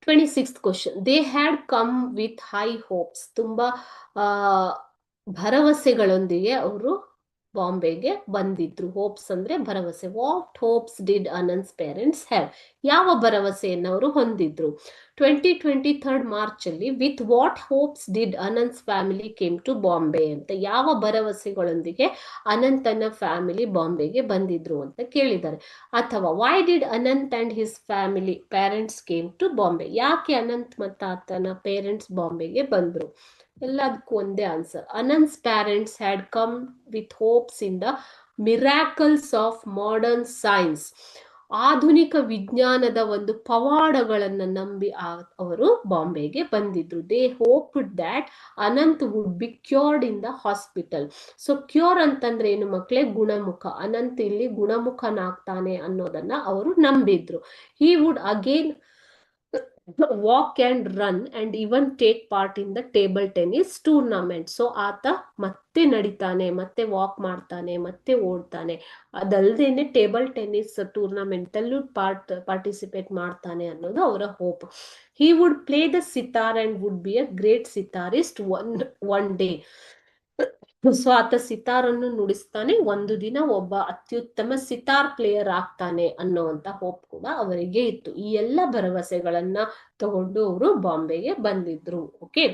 26th question. They had come with high hopes. ತುಂಬಾ ಭರವಸೆಗಳೊಂದಿಗೆ ಅವರು ಬಾಂಬೆಗೆ ಬಂದಿದ್ರು. ಹೋಪ್ಸ್ ಅಂದ್ರೆ ಭರವಸೆ. What hopes did Ananth's parents have? ಯಾವ ಭರವಸೆಯನ್ನು ಅವರು ಹೊಂದಿದ್ರು? 23rd ಮಾರ್ಚ್ ಅಲ್ಲಿ with what hopes did Ananth's family came to Bombay ಅಂತ, ಯಾವ ಭರವಸೆಗಳೊಂದಿಗೆ ಅನಂತನ ಫ್ಯಾಮಿಲಿ ಬಾಂಬೆಗೆ ಬಂದಿದ್ರು ಅಂತ ಕೇಳಿದ್ದಾರೆ. ಅಥವಾ why did Ananth and his family parents came to Bombay? ಯಾಕೆ ಅನಂತ್ ಮತ್ತು ಆತನ ಪೇರೆಂಟ್ಸ್ ಬಾಂಬೆಗೆ ಬಂದ್ರು? ಎಲ್ಲದಕ್ಕೂ ಒಂದೇ answer. Ananth's parents had come with hopes in the miracles of modern science. ಆಧುನಿಕ ವಿಜ್ಞಾನದ ಒಂದು ಪವಾಡಗಳನ್ನು ನಂಬಿ ಅವರು ಬಾಂಬೆಗೆ ಬಂದಿದ್ರು. They hope that Ananth would be cured in the hospital. So cure ಅಂತಂದ್ರೆ ಏನು ಮಕ್ಕಳೇ? ಗುಣಮುಖ. ಅನಂತ್ ಇಲ್ಲಿ ಗುಣಮುಖನಾಗ್ತಾನೆ ಅನ್ನೋದನ್ನ ಅವರು ನಂಬಿದ್ರು. He would again walk and run and even take part in the table tennis tournament. So ಆತ ಮತ್ತೆ ನಡಿತಾನೆ, ಮತ್ತೆ ವಾಕ್ ಮಾಡ್ತಾನೆ, ಮತ್ತೆ ಓಡ್ತಾನೆ. ಅದಲ್ದೇನೆ ಟೇಬಲ್ ಟೆನ್ನಿಸ್ ಟೂರ್ನಮೆಂಟ್ ಅಲ್ಲೂ ಪಾರ್ಟಿಸಿಪೇಟ್ ಮಾಡ್ತಾನೆ ಅನ್ನೋದು ಅವರ hope. He would play the sitar and would be a great sitarist one day. So ಆತ ಸಿತಾರನ್ನು ನುಡಿಸ್ತಾನೆ, ಒಂದು ದಿನ ಒಬ್ಬ ಅತ್ಯುತ್ತಮ ಸಿತಾರ್ ಪ್ಲೇಯರ್ ಆಗ್ತಾನೆ ಅನ್ನುವಂತ ಹೋಪ್ ಕೂಡ ಅವರಿಗೆ ಇತ್ತು. ಈ ಎಲ್ಲ ಭರವಸೆಗಳನ್ನ ತಗೊಂಡು ಅವರು ಬಾಂಬೆಗೆ ಬಂದಿದ್ರು. ಓಕೆ.